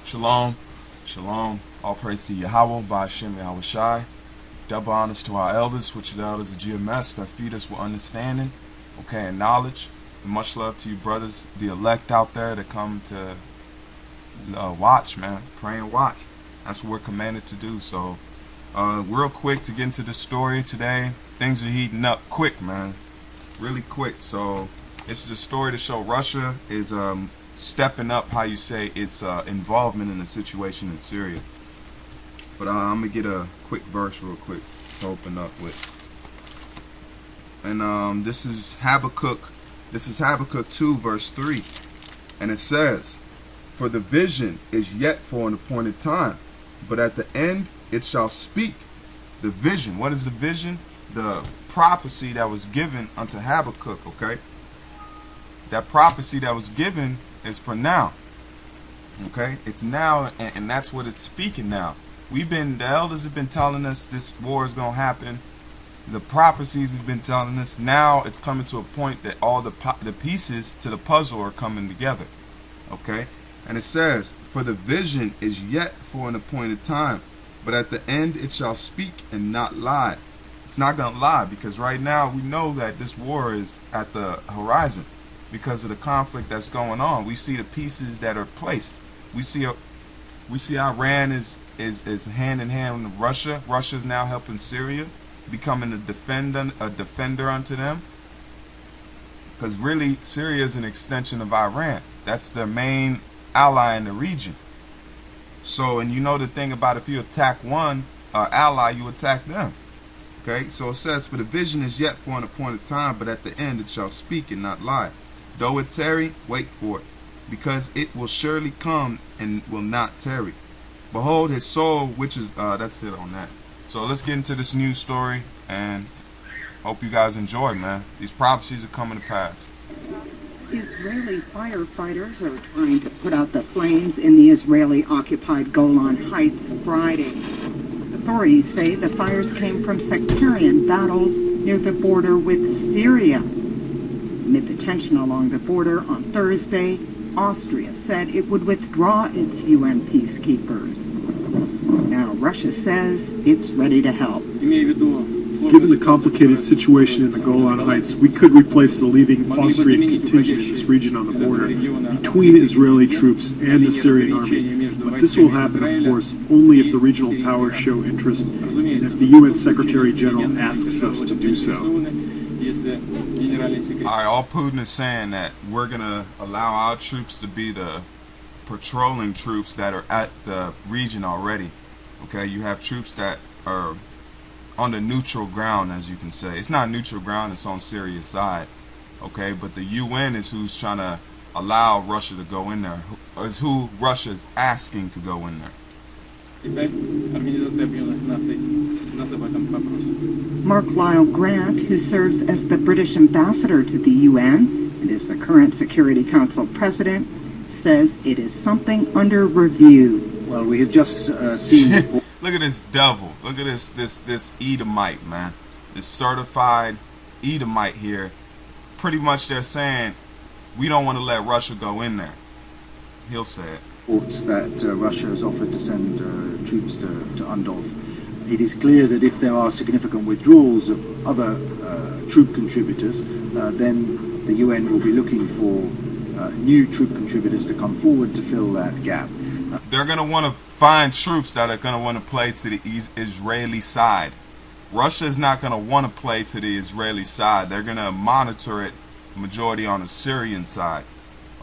Shalom, shalom. All praise to Yahweh, Ba'ashem Yahweh Shai. Double honors to our elders, which are the elders of GMS, that feed us with understanding, okay, and knowledge. And much love to you brothers, the elect out there that come to watch, man. Pray and watch. That's what we're commanded to do. So, real quick to get into the story today. Things are heating up quick, man. Really quick. So, this is a story to show Russia is stepping up, how you say, its involvement in the situation in Syria. But I'm going to get a quick verse real quick to open up with. And this is Habakkuk. This is Habakkuk 2 verse 3. And it says, "For the vision is yet for an appointed time, but at the end it shall speak." The vision. What is the vision? The prophecy that was given unto Habakkuk, okay? That prophecy that was given is for now. Okay? It's now, and that's what it's speaking now. The elders have been telling us this war is going to happen. The prophecies have been telling us. Now it's coming to a point that all the pieces to the puzzle are coming together. Okay? And it says, "For the vision is yet for an appointed time, but at the end it shall speak and not lie." It's not going to lie, because right now we know that this war is at the horizon because of the conflict that's going on. We see the pieces that are placed. We see Iran is hand in hand with Russia. Russia is now helping Syria, becoming a defender unto them. Because really, Syria is an extension of Iran. That's their main ally in the region. So, and you know the thing about, if you attack one ally, you attack them. Okay, so it says, "For the vision is yet for an appointed time, but at the end it shall speak and not lie. Though it tarry, wait for it, because it will surely come and will not tarry. Behold, his soul, which is," that's it on that. So let's get into this news story, and hope you guys enjoy, man. These prophecies are coming to pass. Israeli firefighters are trying to put out the flames in the Israeli-occupied Golan Heights Friday. Authorities say the fires came from sectarian battles near the border with Syria. Amid the tension along the border on Thursday, Austria said it would withdraw its UN peacekeepers. Now Russia says it's ready to help. Given the complicated situation in the Golan Heights, we could replace the leaving Austrian contingent in this region on the border between Israeli troops and the Syrian army. But this will happen, of course, only if the regional powers show interest and if the UN Secretary General asks us to do so. Alright, all Putin is saying that we're going to allow our troops to be the patrolling troops that are at the region already. Okay, you have troops that are on the neutral ground, as you can say. It's not neutral ground, it's on Syria's side. Okay, but the UN is who's trying to allow Russia to go in there. Is who Russia is asking to go in there. Mark Lyle Grant, who serves as the British ambassador to the UN and is the current Security Council president, says it is something under review. Well, we have just seen... Look at this devil. Look at this Edomite, man. This certified Edomite here. Pretty much they're saying, we don't want to let Russia go in there. He'll say it. Reports that Russia has offered to send troops to Undolf. It is clear that if there are significant withdrawals of other troop contributors, then the UN will be looking for new troop contributors to come forward to fill that gap. They're going to want to find troops that are going to want to play to the Israeli side. Russia is not going to want to play to the Israeli side. They're going to monitor it, majority on the Syrian side.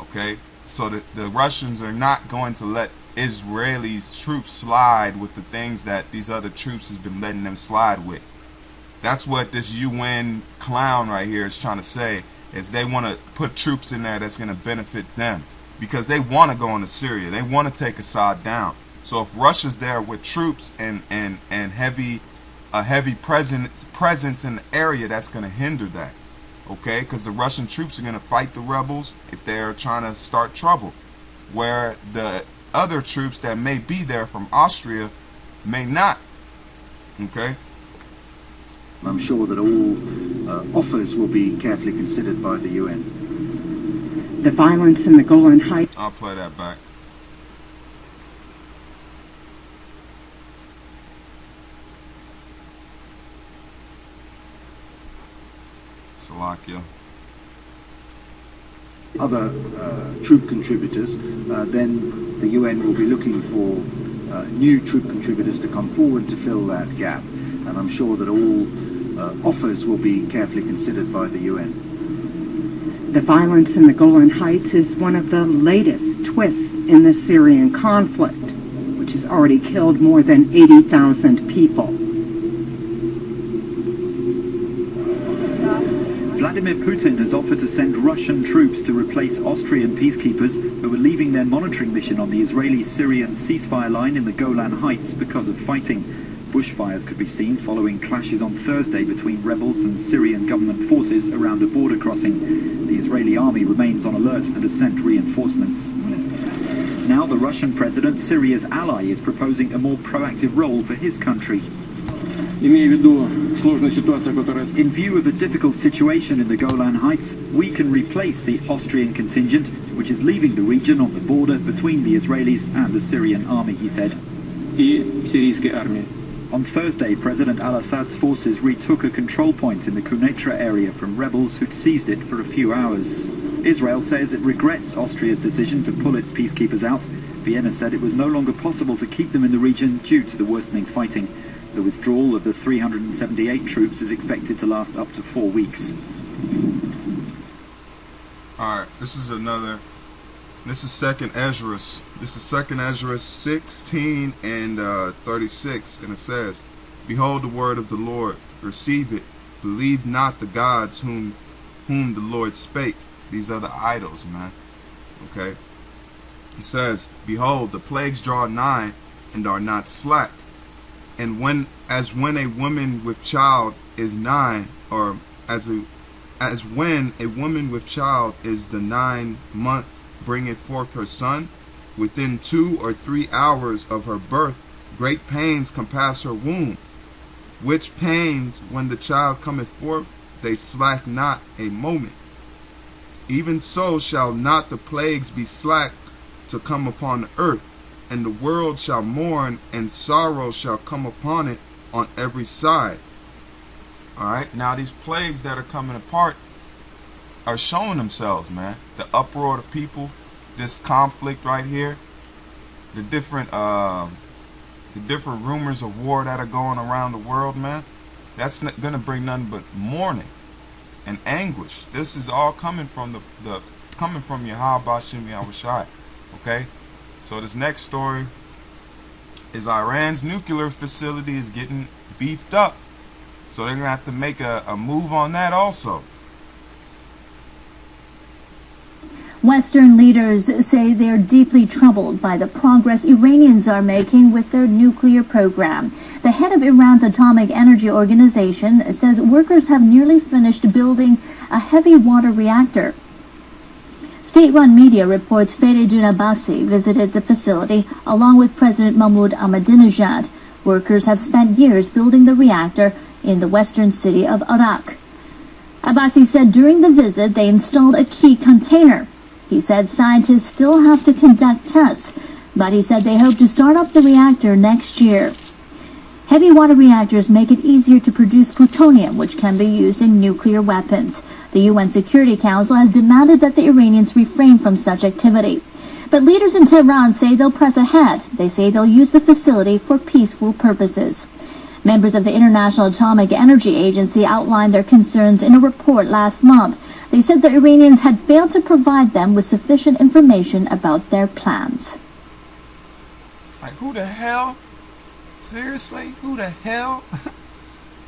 Okay? So the Russians are not going to let Israelis troops slide with the things that these other troops has been letting them slide with. That's what this UN clown right here is trying to say, is they want to put troops in there that's going to benefit them. Because they want to go into Syria. They want to take Assad down. So if Russia's there with troops and a heavy presence in the area, that's going to hinder that. Okay? Because the Russian troops are going to fight the rebels if they're trying to start trouble. Where the other troops that may be there from Austria may not. Okay? I'm sure that all offers will be carefully considered by the UN. The violence in the Golan Heights. I'll play that back. Salakia. Other troop contributors, then the UN will be looking for new troop contributors to come forward to fill that gap. And I'm sure that all offers will be carefully considered by the UN. The violence in the Golan Heights is one of the latest twists in the Syrian conflict, which has already killed more than 80,000 people. Vladimir Putin has offered to send Russian troops to replace Austrian peacekeepers who were leaving their monitoring mission on the Israeli-Syrian ceasefire line in the Golan Heights because of fighting. Bushfires could be seen following clashes on Thursday between rebels and Syrian government forces around a border crossing. The Israeli army remains on alert and has sent reinforcements. Now the Russian president, Syria's ally, is proposing a more proactive role for his country. In view of the difficult situation in the Golan Heights, we can replace the Austrian contingent, which is leaving the region on the border between the Israelis and the Syrian army, he said. On Thursday, President al-Assad's forces retook a control point in the Quneitra area from rebels who'd seized it for a few hours. Israel says it regrets Austria's decision to pull its peacekeepers out. Vienna said it was no longer possible to keep them in the region due to the worsening fighting. The withdrawal of the 378 troops is expected to last up to 4 weeks. Alright, this is second Esdras. This is second Esdras 16 and 36, and it says, "Behold the word of the Lord, receive it, believe not the gods whom the Lord spake." These are the idols, man. Okay? He says, "Behold, the plagues draw nigh, and are not slack. And when a woman with child is nigh, or as when a woman with child is the 9 month, bringeth forth her son, within 2 or 3 hours of her birth, great pains compass her womb. Which pains, when the child cometh forth, they slack not a moment. Even so shall not the plagues be slack to come upon the earth, and the world shall mourn, and sorrow shall come upon it on every side." Alright, now these plagues that are coming apart are showing themselves, man. The uproar of people, this conflict right here, the different rumors of war that are going around the world, man. That's gonna bring nothing but mourning and anguish. This is all coming from coming from Yahweh Bashim Yahushai. Okay? So this next story is Iran's nuclear facility is getting beefed up. So they're going to have to make a move on that also. Western leaders say they're deeply troubled by the progress Iranians are making with their nuclear program. The head of Iran's Atomic Energy Organization says workers have nearly finished building a heavy water reactor. State-run media reports Faridun Abbasi visited the facility along with President Mahmoud Ahmadinejad. Workers have spent years building the reactor in the western city of Arak. Abbasi said during the visit they installed a key container. He said scientists still have to conduct tests, but he said they hope to start up the reactor next year. Heavy water reactors make it easier to produce plutonium, which can be used in nuclear weapons. The UN Security Council has demanded that the Iranians refrain from such activity. But leaders in Tehran say they'll press ahead. They say they'll use the facility for peaceful purposes. Members of the International Atomic Energy Agency outlined their concerns in a report last month. They said the Iranians had failed to provide them with sufficient information about their plans. Like, who the hell? Seriously? Who the hell?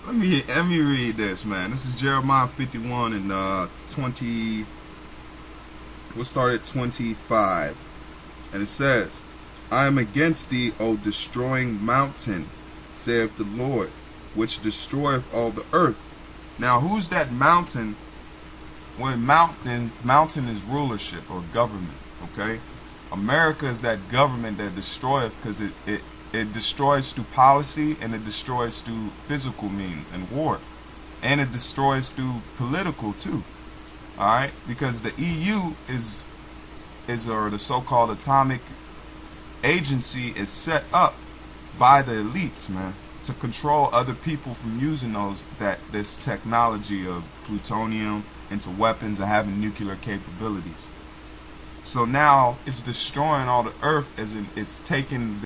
Let me read this, man. This is Jeremiah 51 and 20. We'll start at 25. And it says, "I am against thee, O destroying mountain, saith the Lord, which destroyeth all the earth." Now, who's that mountain? Well, mountain is rulership or government, okay? America is that government that destroyeth, because it destroys through policy, and it destroys through physical means and war, and it destroys through political too. All right, because the EU is or the so-called atomic agency is set up by the elites, man. to control other people from using this technology of plutonium into weapons and having nuclear capabilities. So now it's destroying all the earth, as in it's taking